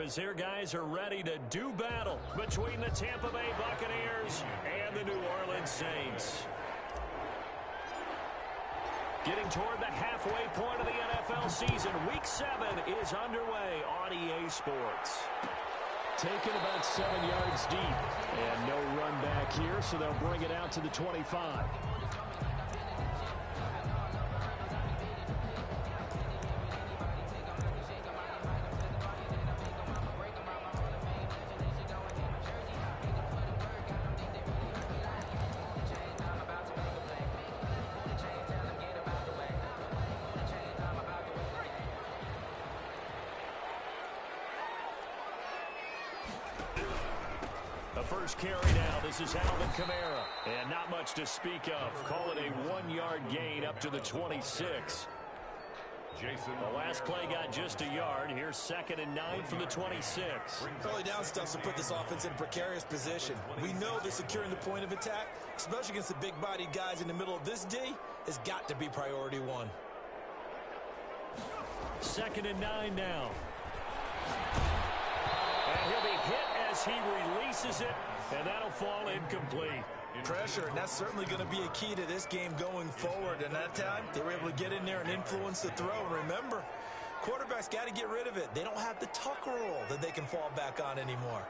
as their guys are ready to do battle between the Tampa Bay Buccaneers and the New Orleans Saints. Getting toward the halfway point of the NFL season, Week 7 is underway on EA Sports. Taken about 7 yards deep, and no run back here, so they'll bring it out to the 25. First carry now. This is Alvin Kamara. And not much to speak of. Call it a 1-yard gain up to the 26. The last play got just a yard. Here's 2nd and 9 from the 26. Early down stuff to put this offense in a precarious position. We know that securing the point of attack, especially against the big-bodied guys in the middle of this D, has got to be priority one. 2nd and 9 now. And he'll be hit as he releases it, and that'll fall incomplete. Pressure, and that's certainly going to be a key to this game going forward. And that time, they were able to get in there and influence the throw. And remember, quarterbacks got to get rid of it. They don't have the tuck roll that they can fall back on anymore.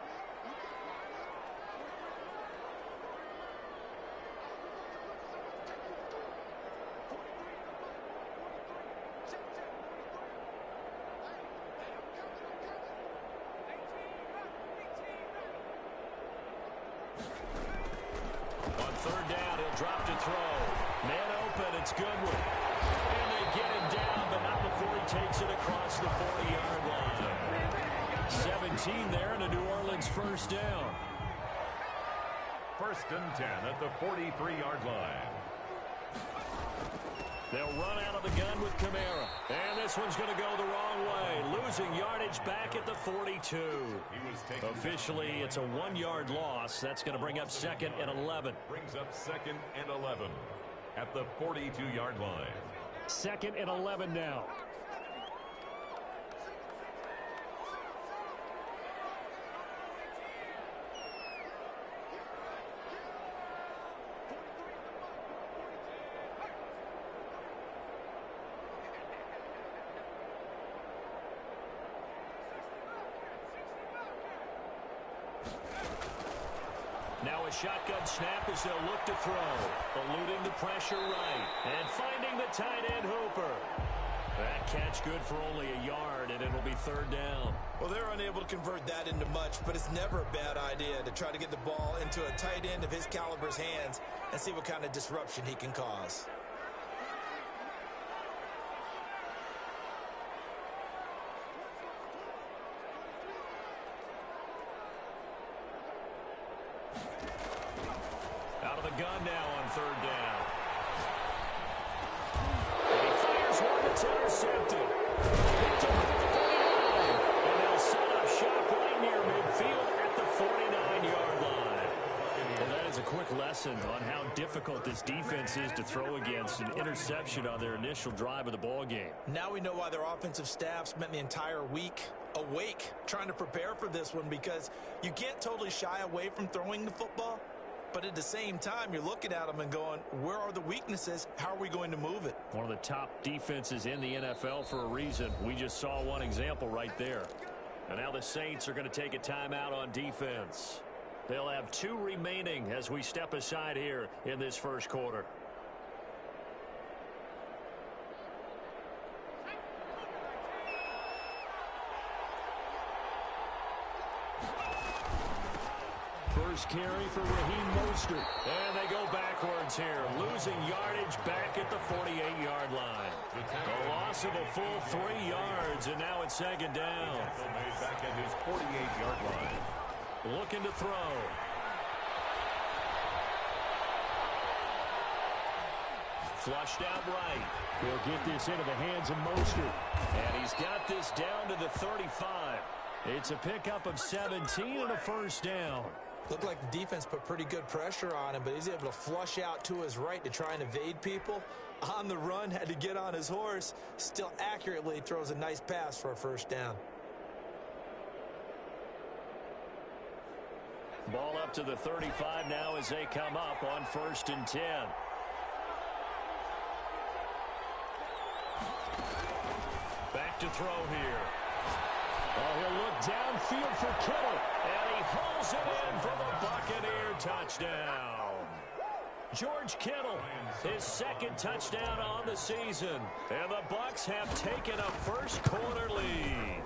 Goodwin. And they get him down, but not before he takes it across the 40-yard line. 17 there, and a New Orleans first down. 1st and 10 at the 43-yard line. They'll run out of the gun with Kamara. And this one's going to go the wrong way. Losing yardage back at the 42. Officially, it's a 1-yard loss. That's going to bring up 2nd and 11. Brings up 2nd and 11. At the 42-yard line. 2nd and 11 now. Now a shotgun snap as they'll look to throw. Eluding the pressure right. And finding the tight end Hooper. That catch good for only a yard, and it'll be 3rd down. Well, they're unable to convert that into much, but it's never a bad idea to try to get the ball into a tight end of his caliber's hands and see what kind of disruption he can cause. Gun now on 3rd down. And he fires one that's intercepted. Picked up at the 49. And they'll set up shop right near midfield at the 49-yard line. And that is a quick lesson on how difficult this defense is to throw against. An interception on their initial drive of the ball game. Now we know why their offensive staff spent the entire week awake trying to prepare for this one, because you can't totally shy away from throwing the football. But at the same time, you're looking at them and going, where are the weaknesses? How are we going to move it? One of the top defenses in the NFL for a reason. We just saw one example right there. And now the Saints are going to take a timeout on defense. They'll have 2 remaining as we step aside here in this first quarter. First carry for Raheem Mostert. And they go backwards here, losing yardage back at the 48-yard line. A loss of a full 3 yards, and now it's 2nd down. Back at his 48-yard line. Looking to throw. Flushed out right. He'll get this into the hands of Mostert. And he's got this down to the 35. It's a pickup of 17 and a first down. Looked like the defense put pretty good pressure on him, but he's able to flush out to his right to try and evade people. On the run, had to get on his horse. Still accurately throws a nice pass for a first down. Ball up to the 35 now as they come up on 1st and 10. Back to throw here. Oh, he'll look downfield for Kittle. And he hauls it in for the Buccaneer touchdown. George Kittle, his 2nd touchdown on the season. And the Bucs have taken a first-quarter lead.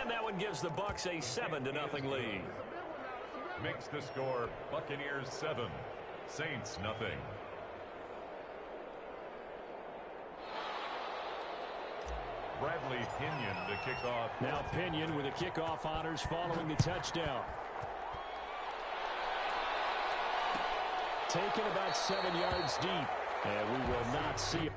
And that one gives the Bucs a 7-0 lead. Makes the score Buccaneers 7, Saints nothing. Bradley Pinion to kick off. Now Pinion with the kickoff honors following the touchdown. Taken about 7 yards deep. And we will not see it.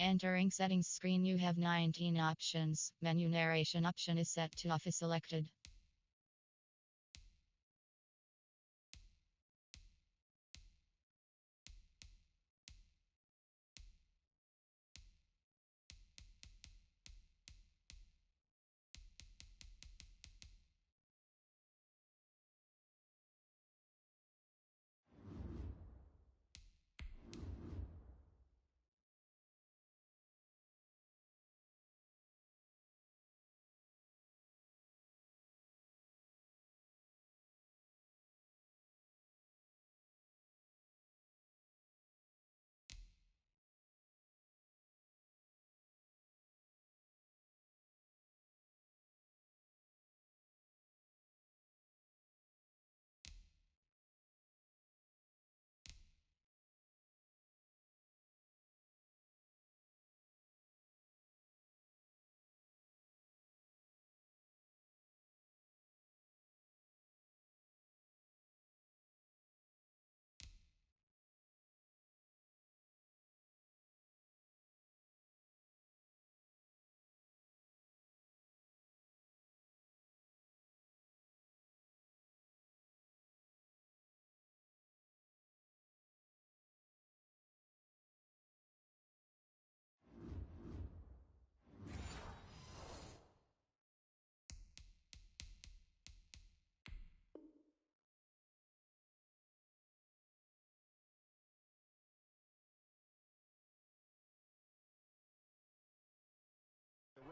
Entering settings screen, you have 19 options. Menu narration option is set to off is selected.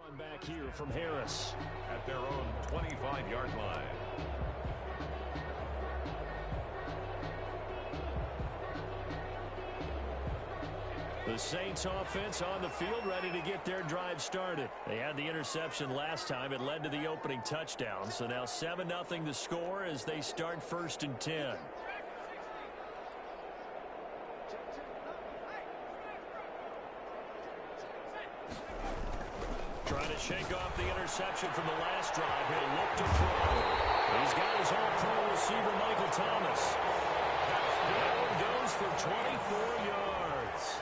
Run back here from Harris. At their own 25-yard line. The Saints offense on the field, ready to get their drive started. They had the interception last time. It led to the opening touchdown. So now 7-0 to score as they start 1st and 10. Trying to shake off the interception from the last drive. He'll look to throw. He's got his all-pro receiver, Michael Thomas. That one goes for 24 yards.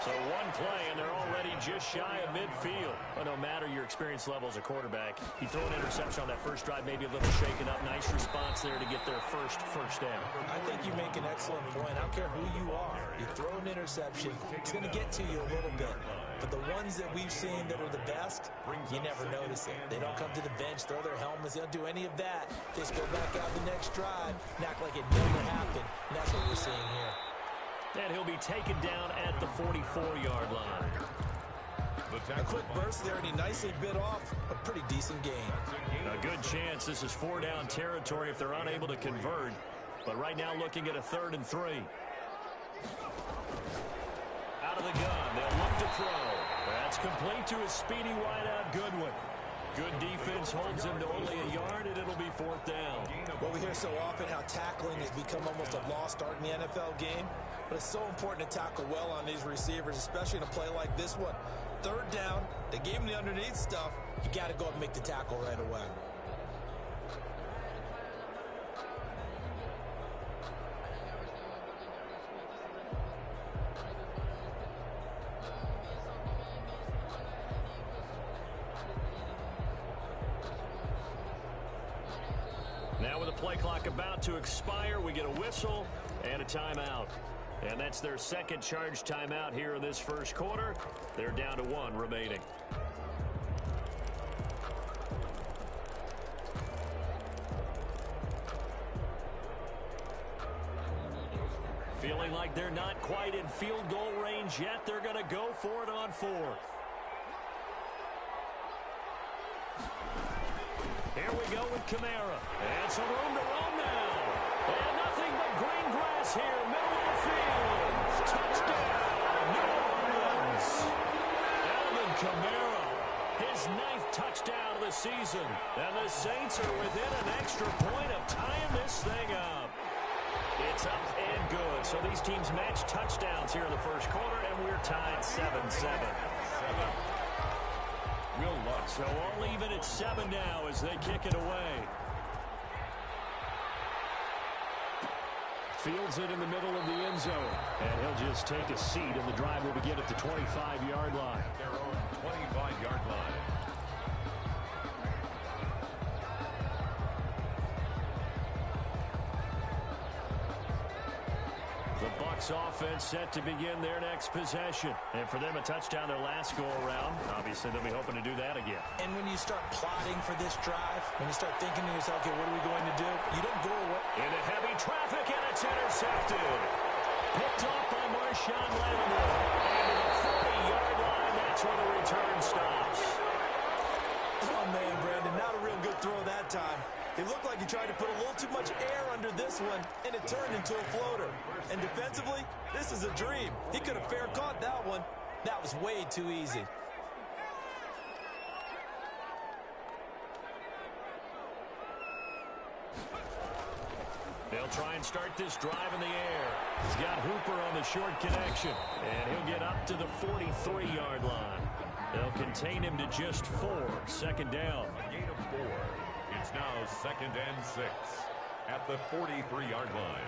So one play, and they're already just shy of midfield. But no matter your experience level as a quarterback, you throw an interception on that first drive, maybe a little shaken up. Nice response there to get their first down. I think you make an excellent point. I don't care who you are. You throw an interception, it's going to get to you a little bit. But the ones that we've seen that are the best, you never notice it. They don't come to the bench, throw their helmets. They don't do any of that. They just go back out the next drive and act like it never happened. And that's what we're seeing here. And he'll be taken down at the 44-yard line. A quick burst there, and he nicely bit off a pretty decent gain. A good chance this is 4-down territory if they're unable to convert. But right now looking at a 3rd and 3. Out of the gun, they'll look to throw. That's complete to a speedy wideout Goodwin. Good defense holds him to only a yard, and it'll be 4th down. Well, we hear so often how tackling has become almost a lost art in the NFL game. But it's so important to tackle well on these receivers, especially in a play like this one. 3rd down, they gave him the underneath stuff. You got to go and make the tackle right away. Now with the play clock about to expire, we get a whistle and a timeout. And that's their second charge timeout here in this first quarter. They're down to 1 remaining. Feeling like they're not quite in field goal range yet. They're going to go for it on 4th. Here we go with Kamara. And some room to run now. And nothing but green grass here. Middle of the field. Touchdown, New Orleans. Alvin Kamara, his 9th touchdown of the season. And the Saints are within an extra point of tying this thing up. It's up and good. So these teams match touchdowns here in the first quarter, and we're tied 7-7. So all even at 7 now as they kick it away. Fields it in the middle of the end zone. And he'll just take a seat, and the drive will begin at the 25-yard line. Their own 25-yard line. The Bucs offense set to begin their next possession. And for them, a touchdown their last go-around. Obviously, they'll be hoping to do that again. And when you start plotting for this drive, when you start thinking to yourself, okay, what are we going to do? You don't go away. Into heavy traffic, and it's intercepted. Picked off by Marshawn Lattimore. And to the 40-yard line, that's where the return stops. Oh, man, Brandon, not a real good throw that time. It looked like he tried to put a little too much air under this one, and it turned into a floater. And defensively, this is a dream. He could have fair caught that one. That was way too easy. They'll try and start this drive in the air. He's got Hooper on the short connection, and he'll get up to the 43-yard line. They'll contain him to just 4, second down. A gain of 4. It's now 2nd and 6 at the 43-yard line.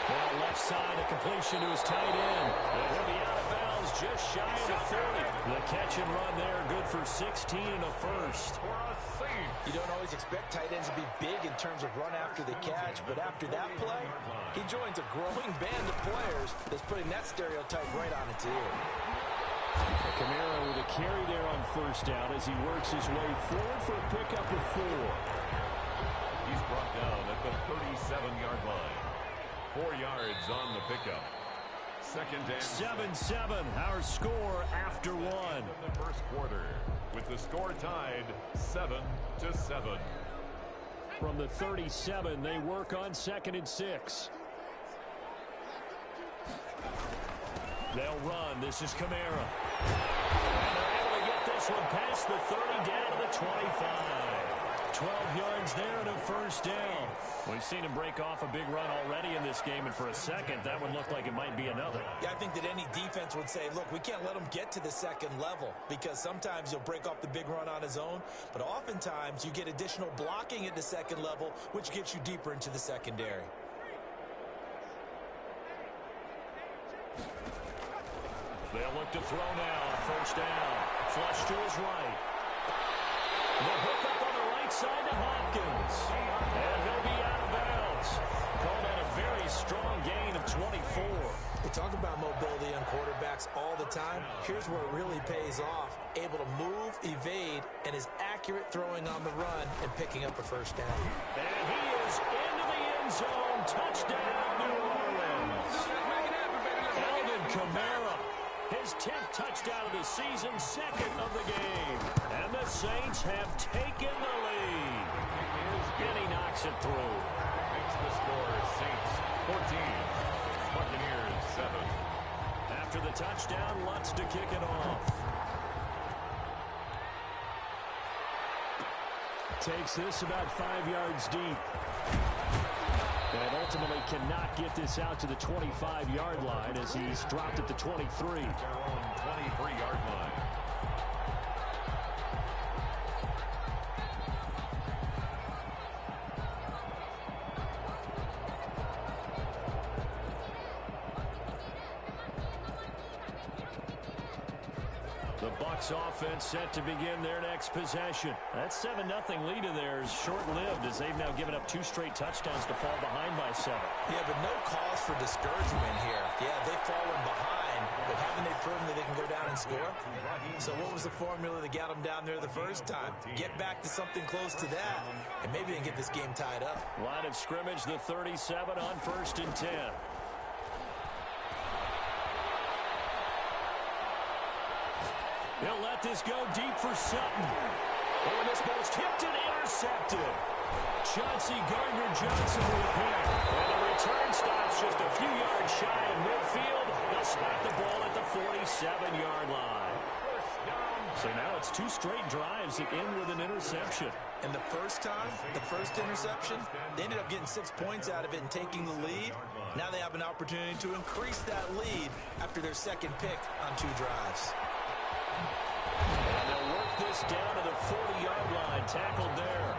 Well, left side, a completion to his tight end. And he'll be out of bounds just shy of the 40. The catch and run there, good for 16 and a first. You don't always expect tight ends to be big in terms of run after the catch, but after that play, he joins a growing band of players that's putting that stereotype right on its ear. Kamara with a carry there on first down as he works his way forward for a pickup of 4. He's brought down at the 37-yard line. 4 yards on the pickup. 2nd and 7-7, our score after 1. In the first quarter, with the score tied 7-7. From the 37, they work on 2nd and 6. They'll run. This is Kamara. And they're able to get this one past the 30 down to the 25. 12 yards there and a first down. We've seen him break off a big run already in this game, and for a second, that one looked like it might be another. Yeah, I think that any defense would say, look, we can't let him get to the second level because sometimes he'll break off the big run on his own, but oftentimes you get additional blocking at the second level, which gets you deeper into the secondary. They'll look to throw now. First down. Flush to his right. The hook up on the right side to Hopkins. And he'll be out of bounds. Called out a very strong gain of 24. We talk about mobility on quarterbacks all the time. Here's where it really pays off. Able to move, evade, and is accurate throwing on the run and picking up a first down. And he is into the end zone. Touchdown, New Orleans. Alvin Kamara. His 10th touchdown of the season, 2nd of the game. And the Saints have taken the lead. And he knocks it through. Makes the score Saints 14, Buccaneers 7. After the touchdown, Lutz to kick it off. Takes this about 5 yards deep. And ultimately cannot get this out to the 25-yard line as he's dropped at the 23. Their own 23-yard line. The Bucs offense set to begin their next possession. That 7-0 lead of theirs short-lived as they've now given up 2 straight touchdowns to fall behind by 7. Yeah, but no cause for discouragement here. Yeah, they've fallen behind, but haven't they proven that they can go down and score? So what was the formula that got them down there the first time? Get back to something close to that, and maybe they can get this game tied up. Line of scrimmage, the 37 on 1st and 10. He'll let this go deep for Sutton. Oh, and this ball's tipped and intercepted. Chauncey Gardner-Johnson with a pick. And the return stops just a few yards shy of midfield. They'll spot the ball at the 47-yard line. So now it's 2 straight drives that end with an interception. And the first time, the first interception, they ended up getting 6 points out of it and taking the lead. Now they have an opportunity to increase that lead after their second pick on 2 drives. And they'll work this down to the 40-yard line. Tackled there.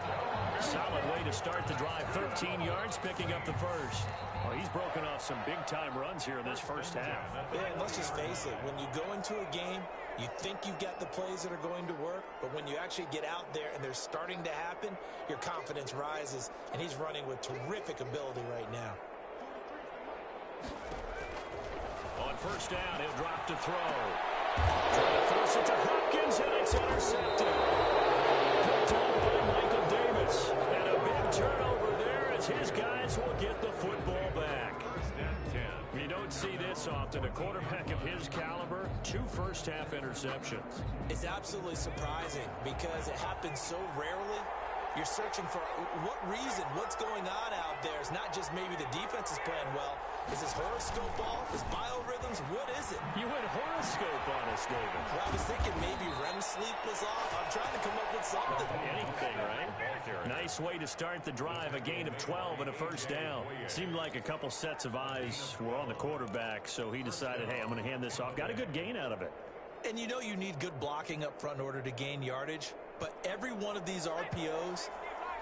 Solid way to start the drive. 13 yards, picking up the first. Well, he's broken off some big-time runs here in this first half. Yeah, and let's just face it. When you go into a game, you think you've got the plays that are going to work, but when you actually get out there and they're starting to happen, your confidence rises, and he's running with terrific ability right now. On first down, he'll drop to throw. Trying to force it to Hopkins, and it's intercepted. Picked off by Michael Davis. And a big turnover there as his guys will get the football back. You don't see this often. A quarterback of his caliber, 2 first-half interceptions. It's absolutely surprising because it happens so rarely. You're searching for what reason, what's going on out there. It's not just maybe the defense is playing well. Is his horoscope off? His biorhythms? What is it? You went horoscope on us, David. Well, I was thinking maybe REM sleep was off. I'm trying to come up with something. Anything, right? Nice way to start the drive. A gain of 12 and a first down. Seemed like a couple sets of eyes were on the quarterback, so he decided, hey, I'm going to hand this off. Got a good gain out of it. And you know you need good blocking up front in order to gain yardage. But every one of these RPOs,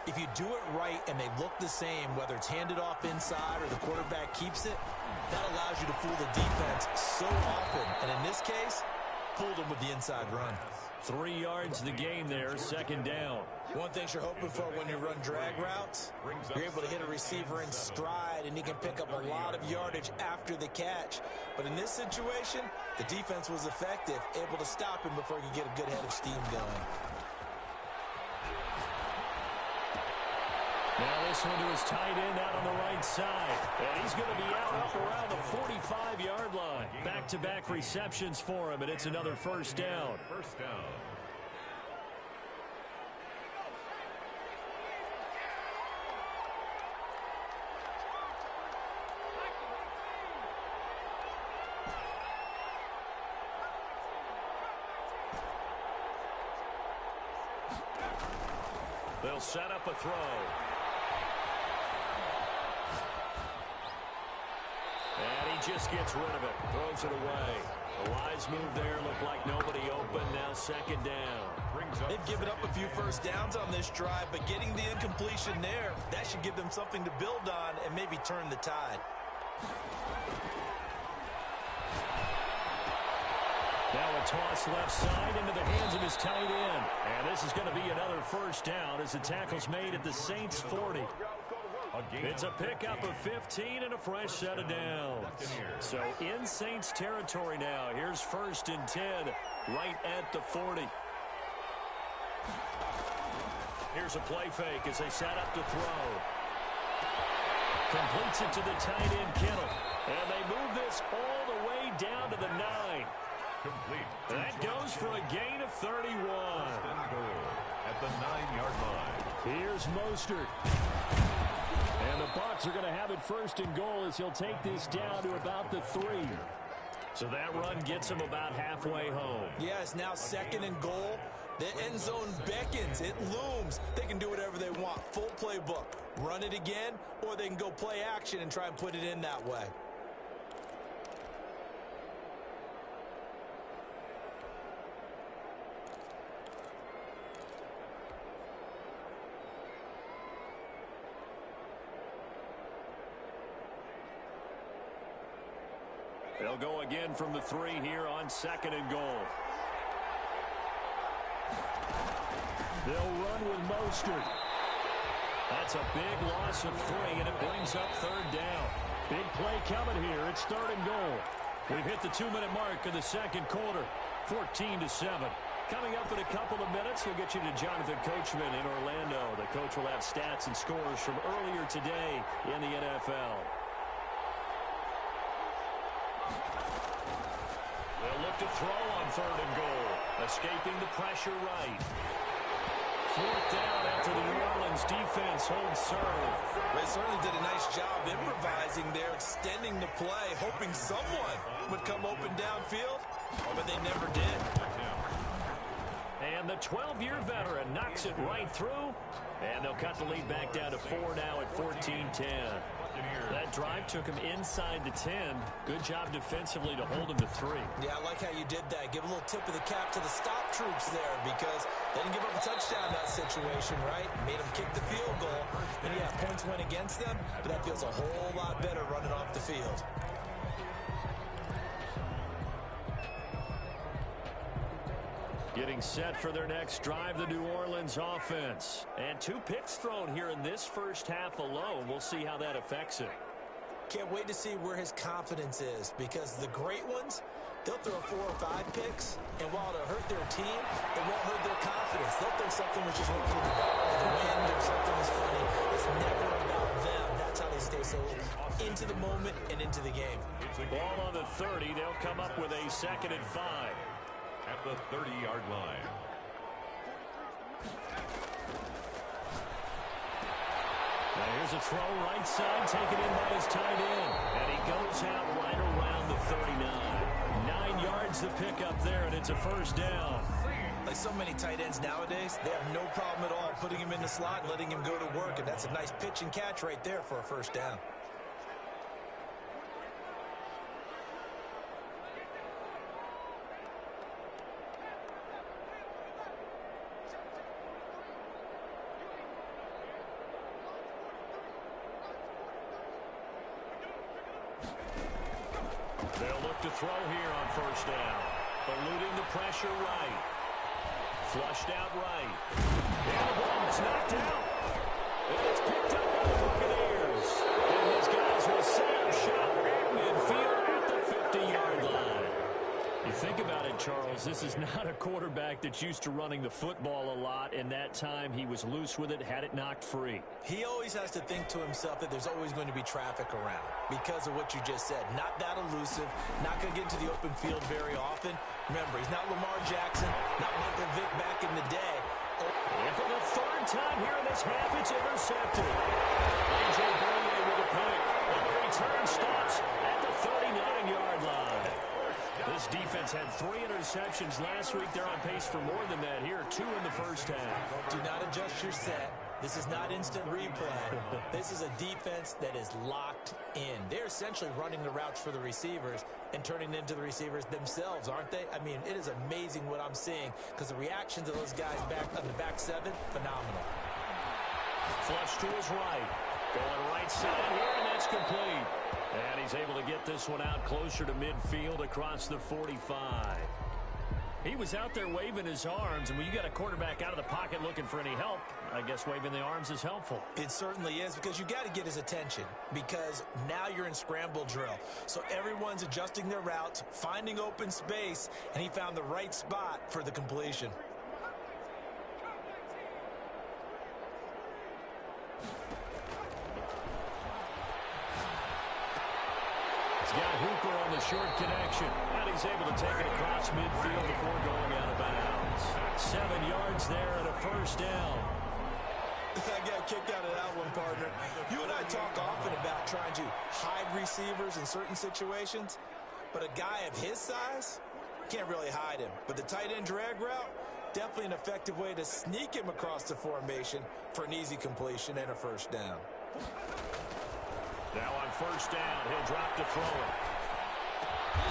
if you do it right and they look the same, whether it's handed off inside or the quarterback keeps it, that allows you to fool the defense so often. And in this case, fooled them with the inside run. 3 yards the gain there, second down. One thing you're hoping for when you run drag routes, you're able to hit a receiver in stride and he can pick up a lot of yardage after the catch. But in this situation, the defense was effective, able to stop him before he could get a good head of steam going. Now this one to his tight end out on the right side. And he's going to be out up around the 45-yard line. Back-to-back receptions for him, and it's another first down. First down. They'll set up a throw. And he just gets rid of it. Throws it away. The wise move there. Looked like nobody open. Now second down. They've given up a few first downs on this drive, but getting the incompletion there, that should give them something to build on and maybe turn the tide. Now a toss left side into the hands of his tight end. And this is going to be another first down as the tackle's made at the Saints 40. It's a pickup of 15 and a fresh set of downs. So in Saints territory now. Here's first and 10 right at the 40. Here's a play fake as they set up to throw. Completes it to the tight end, Kittle. And they move this all the way down to the 9. Complete. That goes for a gain of 31. At the 9-yard line. Here's Mostert. And the Bucs are going to have it first and goal as he'll take this down to about the 3. So that run gets him about halfway home. Yeah, it's now second and goal. The end zone beckons. It looms. They can do whatever they want. Full playbook. Run it again, or they can go play action and try and put it in that way. They'll go again from the 3 here on second and goal. They'll run with Mostert. That's a big loss of 3, and it brings up third down. Big play coming here. It's third and goal. We've hit the 2-minute mark of the second quarter, 14-7. Coming up in a couple of minutes, we'll get you to Jonathan Coachman in Orlando. The coach will have stats and scores from earlier today in the NFL. They'll look to throw on third and goal. Escaping the pressure right. Fourth down after the New Orleans defense holds serve. They certainly did a nice job improvising there, extending the play, hoping someone would come open downfield, but they never did. And the 12-year veteran knocks it right through. And they'll cut the lead back down to 4 now at 14-10. That drive took him inside the 10. Good job defensively to hold him to 3. Yeah, I like how you did that. Give a little tip of the cap to the stop troops there because they didn't give up a touchdown in that situation, right? Made them kick the field goal. And, yeah, points went against them, but that feels a whole lot better running off the field. Getting set for their next drive, the New Orleans offense. And 2 picks thrown here in this first half alone. We'll see how that affects it. Can't wait to see where his confidence is because the great ones, they'll throw 4 or 5 picks, and while it'll hurt their team, it won't hurt their confidence. They'll think something was just working in the wind or something is funny. It's never about them. That's how they stay so into the moment and into the game. Ball on the 30. They'll come up with a 2nd and 5. At the 30-yard line. Now here's a throw right side, taken in by his tight end. And he goes out right around the 39. 9 yards the pickup there, and it's a first down. Like so many tight ends nowadays, they have no problem at all putting him in the slot and letting him go to work, and that's a nice pitch and catch right there for a first down. They'll look to throw here on first down. Eluding the pressure right. Flushed out right. And the ball is knocked out. And it's picked up by the Buccaneers. And his guys will set up shop at midfield at the 50-yard line. You think about it, Charles, this is not a quarterback that's used to running the football a lot, and that time he was loose with it, had it knocked free. He always has to think to himself that there's always going to be traffic around because of what you just said. Not that elusive, not going to get into the open field very often. Remember, he's not Lamar Jackson, not Michael Vick back in the day. And for the 3rd time here in this half, it's intercepted. A.J. Bouye with a pick. And the return stops at the 39-yard line. This defense had 3 interceptions last week. They're on pace for more than that here. 2 in the first half. Do not adjust your set. This is not instant replay. This is a defense that is locked in. They're essentially running the routes for the receivers and turning into the receivers themselves, aren't they? I mean, it is amazing what I'm seeing because the reactions of those guys back on the back 7, phenomenal. Flush to his right. Going right side here, and that's complete. And he's able to get this one out closer to midfield across the 45. He was out there waving his arms, and when you got a quarterback out of the pocket looking for any help, I guess waving the arms is helpful. It certainly is because you got to get his attention because now you're in scramble drill. So everyone's adjusting their routes, finding open space, and he found the right spot for the completion. Got Hooper on the short connection, and he's able to take it across midfield before going out of bounds. 7 yards there and a first down. I got a kick out of that one, partner. You and I talk often about trying to hide receivers in certain situations, but a guy of his size can't really hide him. But the tight end drag route, definitely an effective way to sneak him across the formation for an easy completion and a first down. Now on first down, he'll drop to throw it.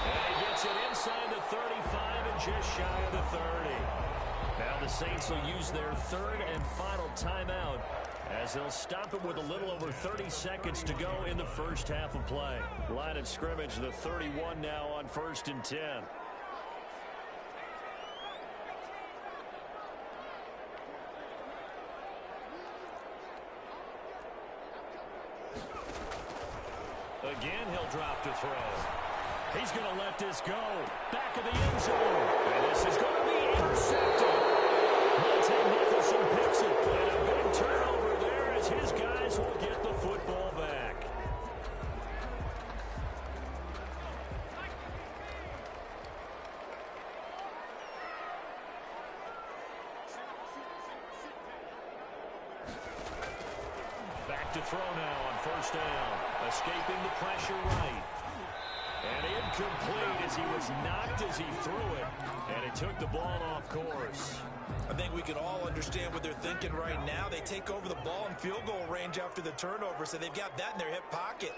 And he gets it inside the 35 and just shy of the 30. Now the Saints will use their 3rd and final timeout as they'll stop it with a little over 30 seconds to go in the first half of play. Line of scrimmage, the 31 now on 1st and 10. Again, he'll drop to throw. He's going to let this go. Back of the end zone. And this is going to be intercepted. Monte Nicholson picks it. And a big turnover there as his guys will get the football back. Back to throw now on first down. Escaping the pressure right. And incomplete as he was knocked as he threw it. And it took the ball off course. I think we can all understand what they're thinking right now. They take over the ball in field goal range after the turnover, so they've got that in their hip pocket.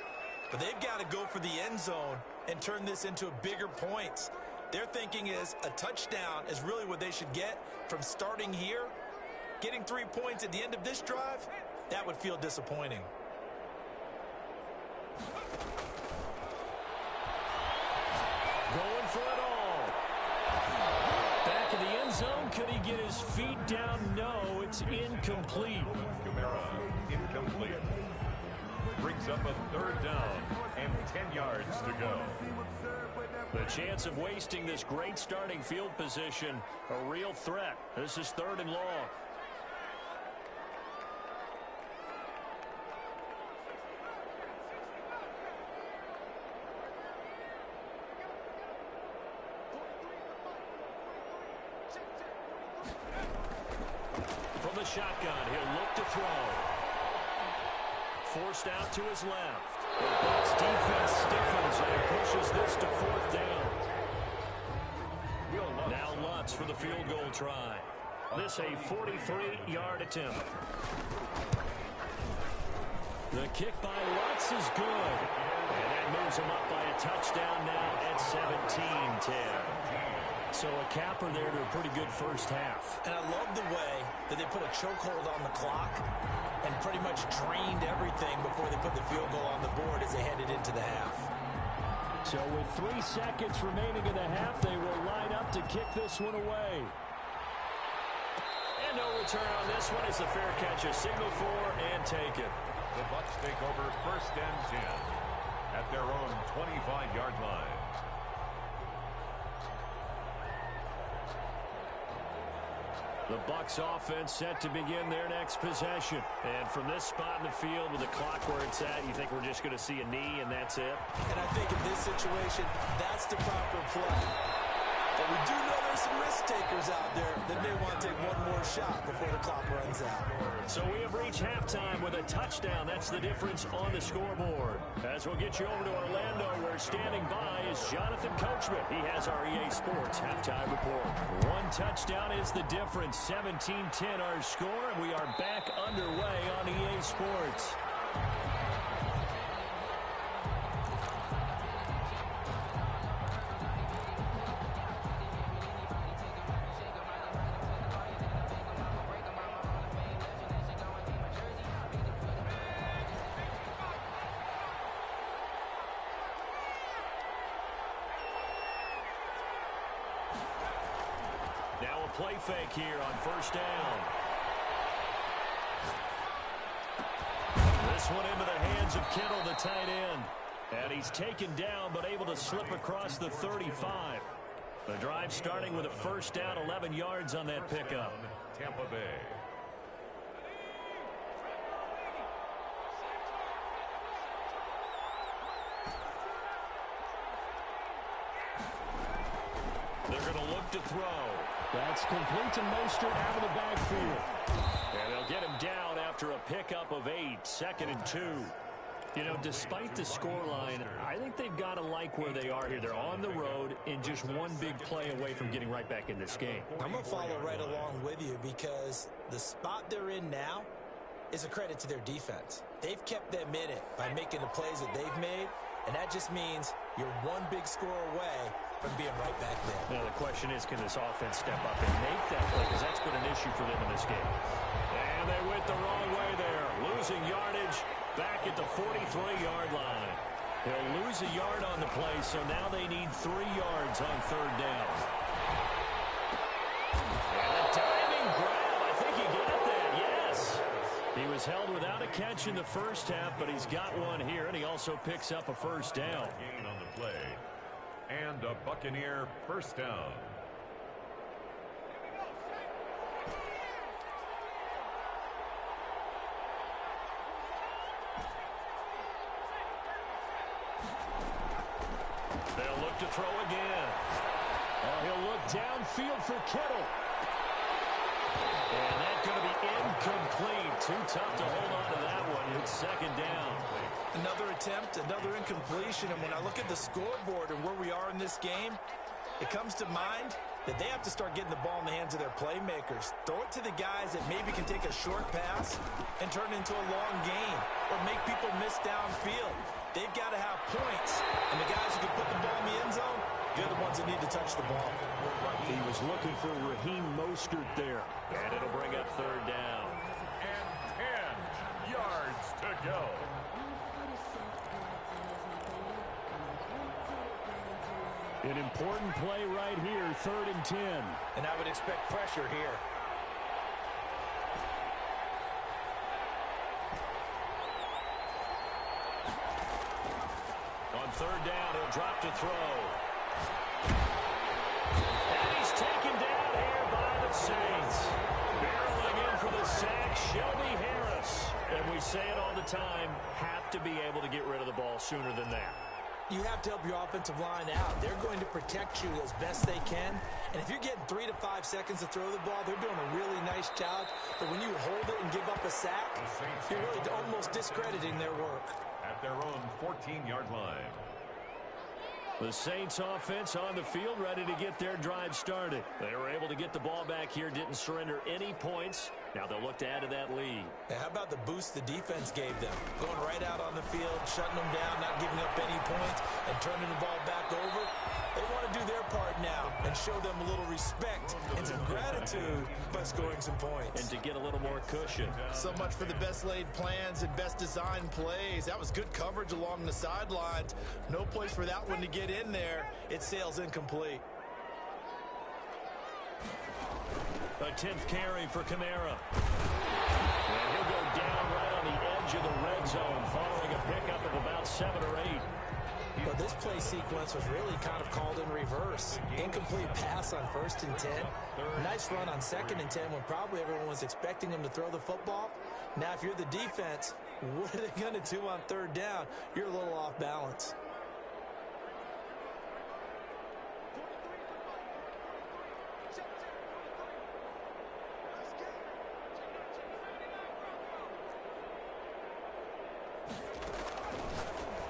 But they've got to go for the end zone and turn this into bigger points. Their thinking is a touchdown is really what they should get from starting here. Getting 3 points at the end of this drive, that would feel disappointing. Going for it all. Back in the end zone. Could he get his feet down? No, it's incomplete. Kamara, incomplete. Brings up a third down and 10 yards to go. The chance of wasting this great starting field position, a real threat. This is 3rd and long. From the shotgun, he'll look to throw. Forced out to his left. The Bucs defense stiffens and pushes this to 4th down. Now Lutz for the field goal try. This a 43-yard attempt. The kick by Lutz is good. And that moves him up by a touchdown now at 17-10. So a capper there to a pretty good first half. And I love the way that they put a chokehold on the clock and pretty much drained everything before they put the field goal on the board as they headed into the half. So with 3 seconds remaining in the half, they will line up to kick this one away. And no return on this one as the fair catch is signaled for and taken. The Bucs take over 1st and 10 at their own 25-yard line. The Bucs offense set to begin their next possession. And from this spot in the field with the clock where it's at, you think we're just going to see a knee and that's it? And I think in this situation, that's the proper play. But we do know there's some risk takers out there that may want to take one more shot before the clock runs out. So we have reached halftime with a touchdown. That's the difference on the scoreboard. As we'll get you over to Orlando, where standing by is Jonathan Coachman. He has our EA Sports halftime report. 1 touchdown is the difference. 17-10 our score, and we are back underway on EA Sports. Now a play fake here on 1st down. This one into the hands of Kittle, the tight end. And he's taken down, but able to slip across the 35. The drive starting with a 1st down, 11 yards on that pickup. Tampa Bay. They're going to look to throw. That's complete to Mostert out of the backfield. And they'll get him down after a pickup of 8, 2nd and 2. You know, despite the scoreline, I think they've got to like where they are here. They're on the road and just one big play away from getting right back in this game. I'm going to follow right along with you because the spot they're in now is a credit to their defense. They've kept them in it by making the plays that they've made, and that just means you're one big score away from being right back there. Now, the question is, can this offense step up and make that play? Because that's been an issue for them in this game. And they went the wrong way there. Losing yardage back at the 43-yard line. They'll lose a yard on the play, so now they need 3 yards on 3rd down. And a diving grab. I think he got that, yes. He was held without a catch in the first half, but he's got one here, and he also picks up a 1st down. Gain on the play. And a Buccaneer 1st down. They'll look to throw again. Oh, he'll look downfield for Kittle. And that's going to be incomplete. Too tough to hold on to that one. It's second down. Another attempt, another incompletion, and when I look at the scoreboard and where we are in this game, it comes to mind that they have to start getting the ball in the hands of their playmakers. Throw it to the guys that maybe can take a short pass and turn it into a long gain or make people miss downfield. They've got to have points, and the guys who can put the ball in the end zone, they're the ones that need to touch the ball. He was looking for Raheem Mostert there, and it'll bring up third down. And 10 yards to go. An important play right here, 3rd and 10. And I would expect pressure here. On 3rd down, he'll drop to throw. And he's taken down here by the Saints. Barreling in for the sack, Shelby Harris. And we say it all the time, have to be able to get rid of the ball sooner than that. You have to help your offensive line out. They're going to protect you as best they can. And if you're getting 3 to 5 seconds to throw the ball, they're doing a really nice job. But when you hold it and give up a sack, you're really almost discrediting their work. At their own 14-yard line. The Saints offense on the field, ready to get their drive started. They were able to get the ball back here, didn't surrender any points. Now they'll look to add to that lead. Now, how about the boost the defense gave them? Going right out on the field, shutting them down, not giving up any points, and turning the ball back over. They want to do their part now and show them a little respect and some gratitude by scoring some points. And to get a little more cushion. So much for the best laid plans and best designed plays. That was good coverage along the sidelines. No place for that one to get in there. It sails incomplete. A 10th carry for Kamara. And he'll go down right on the edge of the red zone following a pickup of about 7 or 8. But this play sequence was really kind of called in reverse. Incomplete pass on 1st and 10. Nice run on 2nd and 10 when probably everyone was expecting him to throw the football. Now, if you're the defense, what are they going to do on 3rd down? You're a little off balance.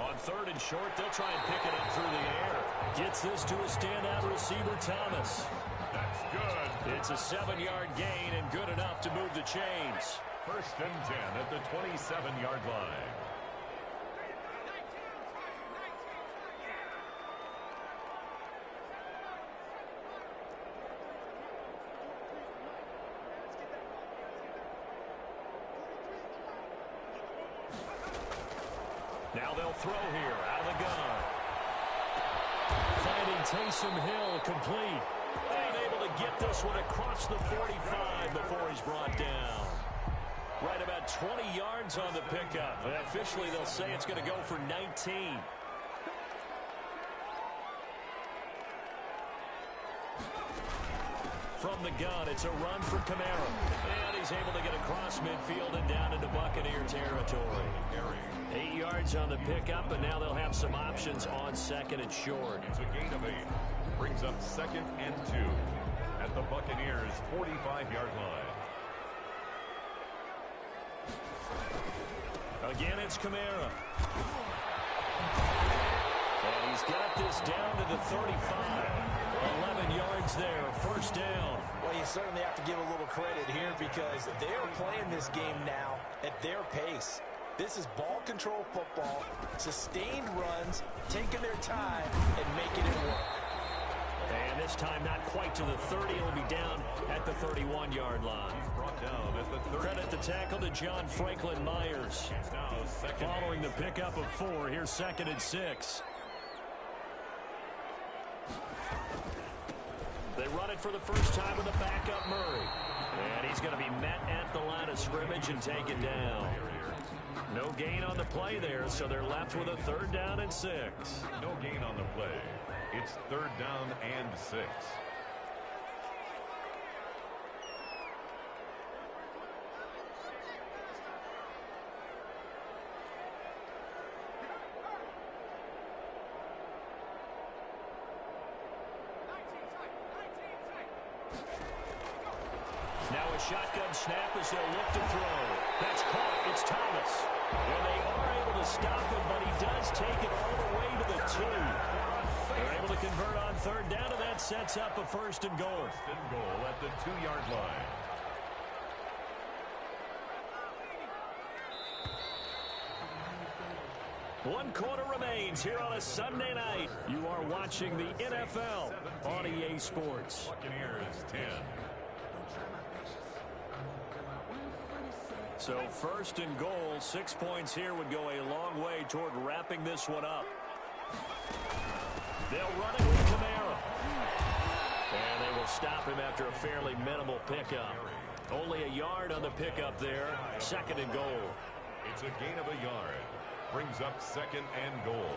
On 3rd and short, they'll try and pick it up through the air. Gets this to a standout receiver, Thomas. That's good. It's a 7-yard gain and good enough to move the chains. 1st and 10 at the 27-yard line. Now they'll throw here out of the gun. Finding Taysom Hill complete. And able to get this one across the 45 before he's brought down. Right about 20 yards on the pickup. And officially, they'll say it's going to go for 19. From the gun, it's a run for Kamara. And he's able to get across midfield and down into Buccaneer territory. 8 yards on the pickup, and now they'll have some options on 2nd and short. It's a gain of 8. Brings up 2nd and 2 at the Buccaneers' 45-yard line. Again, it's Kamara. And he's got this down to the 35. 11 yards there, 1st down. Well, you certainly have to give a little credit here because they are playing this game now at their pace. This is ball control football, sustained runs, taking their time, and making it work. And this time not quite to the 30. It'll be down at the 31-yard line. He's brought down at the 30. Credit the tackle to John Franklin Myers. Now Following the pickup of 4, here's 2nd and 6. They run it for the first time with a backup Murray. And he's going to be met at the line of scrimmage and taken down. No gain on the play there, so they're left with a 3rd down and 6. No gain on the play. It's 3rd down and 6. Now a shotgun snap as they'll look to throw. That's caught. It's Thomas. And they are able to stop him, but he does take it all the way to the 2. They're able to convert on third down, and that sets up a first and goal. First and goal at the 2-yard line. One quarter remains here on a Sunday night. You are watching the NFL on EA Sports. Buccaneers 10. So first and goal, 6 points here would go a long way toward wrapping this one up. They'll run it with Kamara. And they will stop him after a fairly minimal pickup. Only a yard on the pickup there. Second and goal. It's a gain of a yard. Brings up second and goal.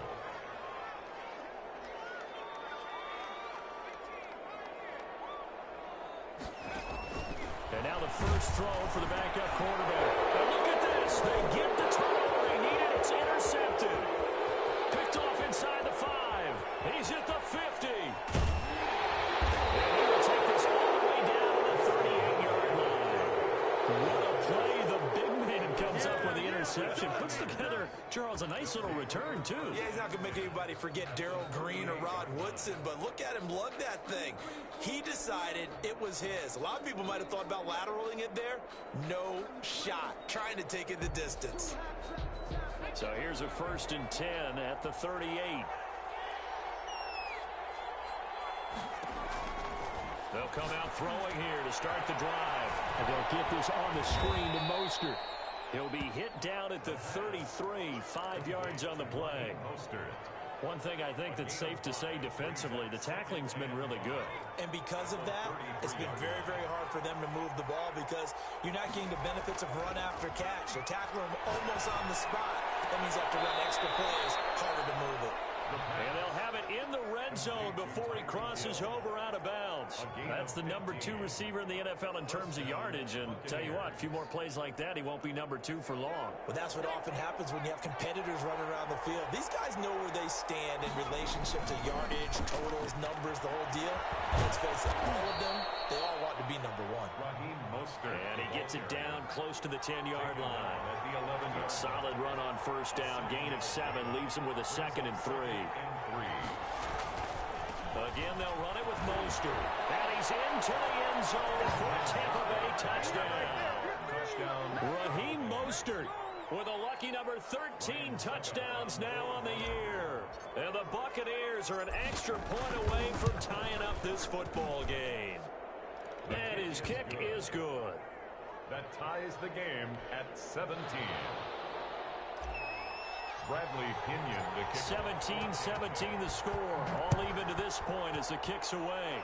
And now the first throw for the backup quarterback. And look at this. They get the turnover they needed. It's intercepted. Picked off inside the 5. He's at the 50. And he will take this all the way down to the 38-yard line. What a play. The big man comes up with the interception. Puts together, Charles, a nice little return, too. Yeah, he's not going to make anybody forget Darrell Green or Rod Woodson, but look at him lug that thing. He decided it was his. A lot of people might have thought about lateraling it there. No shot. Trying to take it the distance. So here's a first and 10 at the 38. They'll come out throwing here to start the drive. And they'll get this on the screen to Mostert. He'll be hit down at the 33, 5 yards on the play. Mostert. One thing I think that's safe to say defensively, the tackling's been really good. And because of that, it's been very, very hard for them to move the ball because you're not getting the benefits of run after catch. They tackle him almost on the spot. That means you have to run extra plays, harder to move it. And they'll have it in the red zone before he crosses over out of bounds. That's the number 2 receiver in the NFL in terms of yardage. And tell you what, a few more plays like that, he won't be number 2 for long. Well, that's what often happens when you have competitors running around the field. These guys know where they stand in relationship to yardage, totals, numbers, the whole deal. And let's face it, all of them, they all want to be number 1. Raheem Mostert. And he gets it down close to the 10-yard line. At the 11-yard Solid run on first down. Gain of 7 leaves him with a second and 3. Again, they'll run it with Mostert. And he's into the end zone for a Tampa Bay touchdown. Raheem Mostert with a lucky number 13 touchdowns now on the year. And the Buccaneers are an extra point away from tying up this football game. And his kick is good. That ties the game at 17. Bradley Pinion, the kicker. 17-17 the score. All even to this point as the kick's away.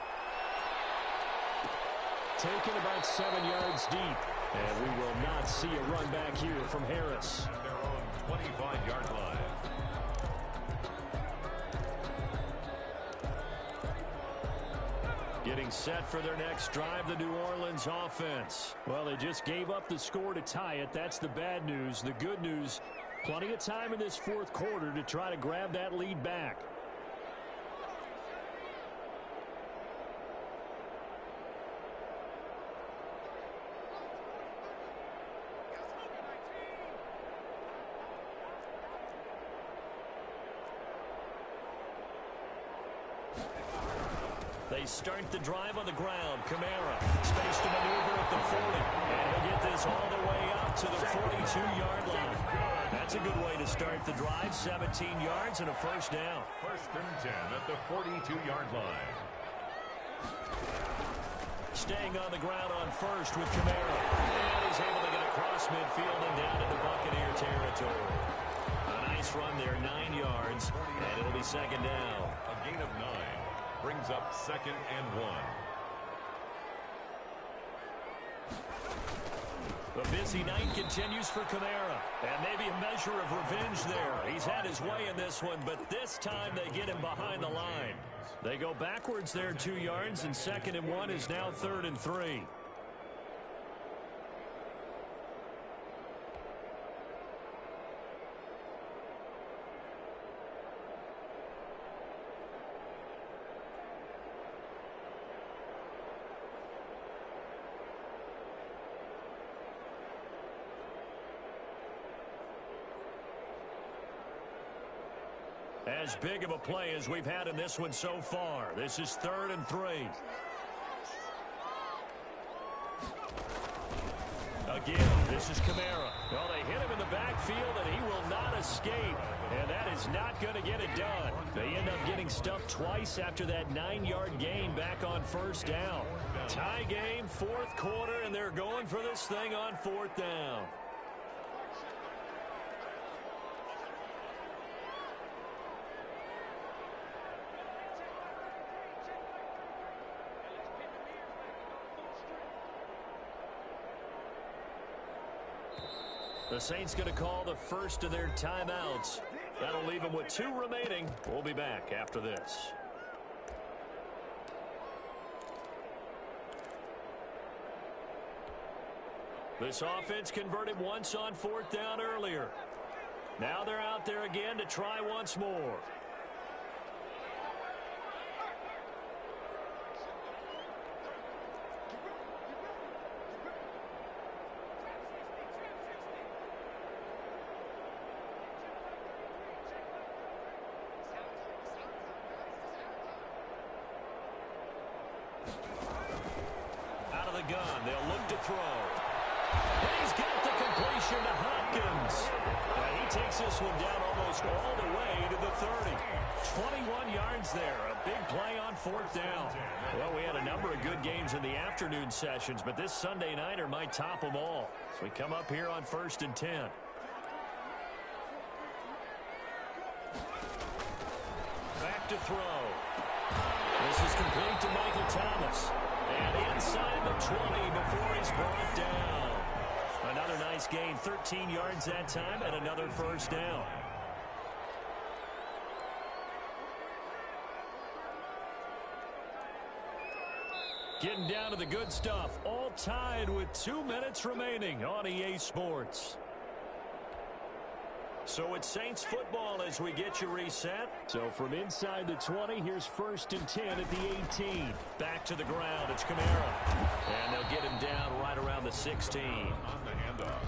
Taken about 7 yards deep. And we will not see a run back here from Harris. At their own 25-yard line. Getting set for their next drive, the New Orleans offense. Well, they just gave up the score to tie it. That's the bad news. The good news, plenty of time in this fourth quarter to try to grab that lead back. They start the drive on the ground. Kamara, space to maneuver at the 40. And he'll get this all the way up to the 42-yard line. That's a good way to start the drive. 17 yards and a first down. First and 10 at the 42-yard line. Staying on the ground on first with Kamara. And he's able to get across midfield and down into Buccaneer territory. A nice run there, 9 yards. And it'll be second down. A gain of 9. Brings up second and 1. The busy night continues for Kamara. And maybe a measure of revenge there. He's had his way in this one, but this time they get him behind the line. They go backwards there 2 yards, and second and 1 is now third and 3. As big of a play as we've had in this one so far. This is 3rd and 3. Again, this is Kamara. Well, they hit him in the backfield, and he will not escape. And that is not going to get it done. They end up getting stuffed twice after that 9-yard gain back on 1st down. Tie game, 4th quarter, and they're going for this thing on 4th down. The Saints going to call the first of their timeouts. That'll leave them with 2 remaining. We'll be back after this. This offense converted once on 4th down earlier. Now they're out there again to try once more. Gun. They'll look to throw. And he's got the completion to Hopkins. And he takes this one down almost all the way to the 30. 21 yards there. A big play on 4th down. Well, we had a number of good games in the afternoon sessions, but this Sunday nighter might top them all. So we come up here on 1st and 10. Back to throw. This is complete to Michael Thomas. And inside the 20 before he's brought down. Another nice gain, 13 yards that time, and another 1st down. Getting down to the good stuff, all tied with 2 minutes remaining on EA Sports. So it's Saints football as we get you reset. So from inside the 20, here's 1st and 10 at the 18. Back to the ground, it's Kamara. And they'll get him down right around the 16.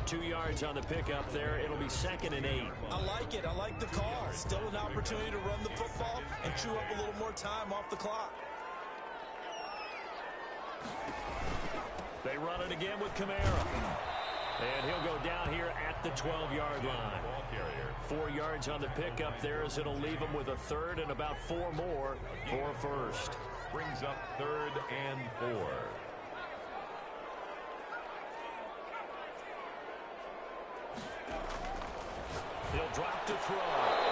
2 yards on the pickup there. It'll be 2nd and 8. I like it. I like the call. Still an opportunity to run the football and chew up a little more time off the clock. They run it again with Kamara. And he'll go down here at the 12-yard line. 4 yards on the pickup there as it'll leave him with a 3rd and about 4 more for a 1st. Brings up 3rd and 4. He'll drop to throw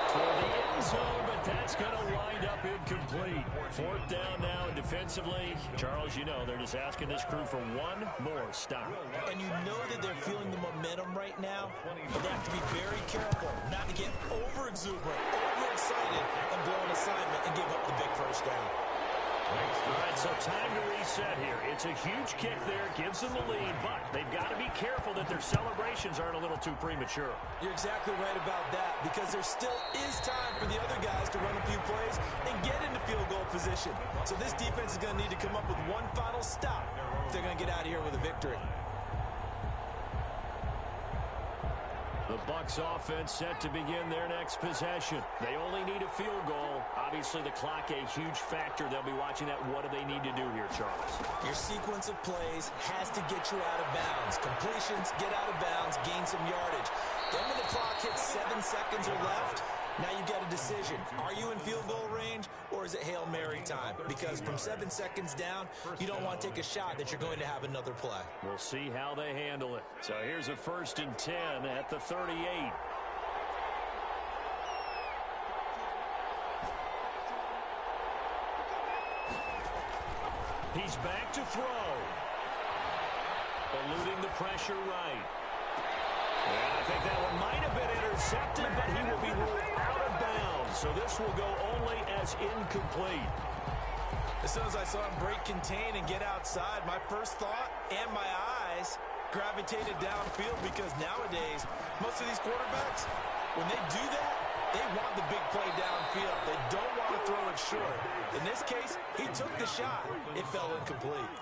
toward the end zone, but that's going to wind up incomplete. 4th down now, and defensively, Charles, you know, they're just asking this crew for one more stop. And you know that they're feeling the momentum right now, but they have to be very careful not to get over-exuberant, overexcited, and blow an assignment and give up the big 1st down. All right, so time to reset here. It's a huge kick there, gives them the lead, but they've got to be careful that their celebrations aren't a little too premature. You're exactly right about that, because there still is time for the other guys to run a few plays and get into field goal position. So this defense is going to need to come up with one final stop if they're going to get out of here with a victory. The Bucs offense set to begin their next possession. They only need a field goal. Obviously, the clock a huge factor. They'll be watching that. What do they need to do here, Charles? Your sequence of plays has to get you out of bounds. Completions, get out of bounds, gain some yardage. Then when the clock hits 7 seconds or left, now you get a decision. Are you in field goal range, or is it Hail Mary time? Because from 7 seconds down, you don't want to take a shot that you're going to have another play. We'll see how they handle it. So here's a 1st and 10 at the 38. He's back to throw. Eluding the pressure right. And I think that one might have been intercepted, but he will be ruled out of bounds. So this will go only as incomplete. As soon as I saw him break contain and get outside, my first thought and my eyes gravitated downfield, because nowadays, most of these quarterbacks, when they do that, they want the big play downfield. They don't want to throw it short. In this case, he took the shot. It fell incomplete.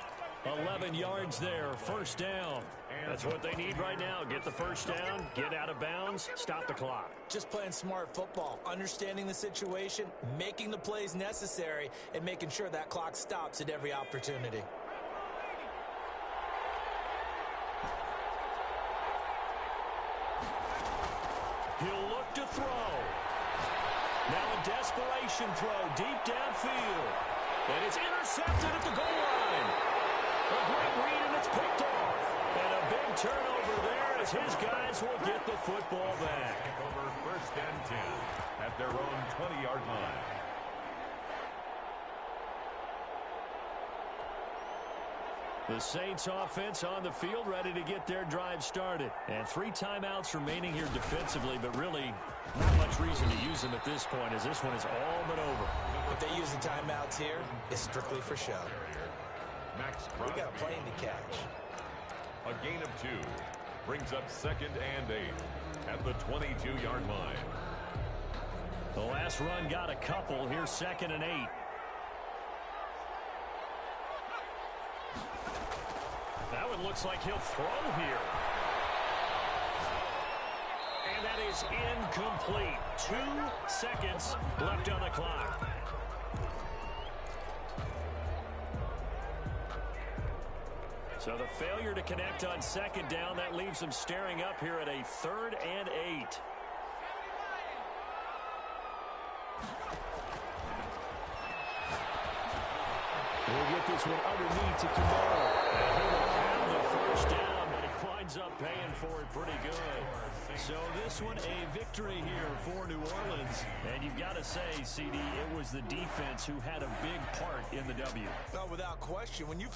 11 yards there, 1st down. That's what they need right now. Get the first down, get out of bounds, stop the clock. Just playing smart football, understanding the situation, making the plays necessary, and making sure that clock stops at every opportunity. He'll look to throw. Now a desperation throw deep downfield. And it's intercepted at the goal line. A great read, and it's picked off. And a big turnover there as his guys will get the football back. Over 1st and 10 at their own 20-yard line. The Saints offense on the field ready to get their drive started. And 3 timeouts remaining here defensively, but really not much reason to use them at this point as this one is all but over. If they use the timeouts here, it's strictly for show. We got a plane to catch. A gain of 2 brings up 2nd and 8 at the 22-yard line. The last run got a couple. Here's 2nd and 8. That one looks like he'll throw here. And that is incomplete. 2 seconds left on the clock. So the failure to connect on 2nd down, that leaves them staring up here at a 3rd and 8. We'll get this one underneath to Kamara. And he will have the first down, but he winds up paying for it pretty good. So this one a victory here for New Orleans. And you've got to say, CD, it was the defense who had a big part in the W. Well, without question, when you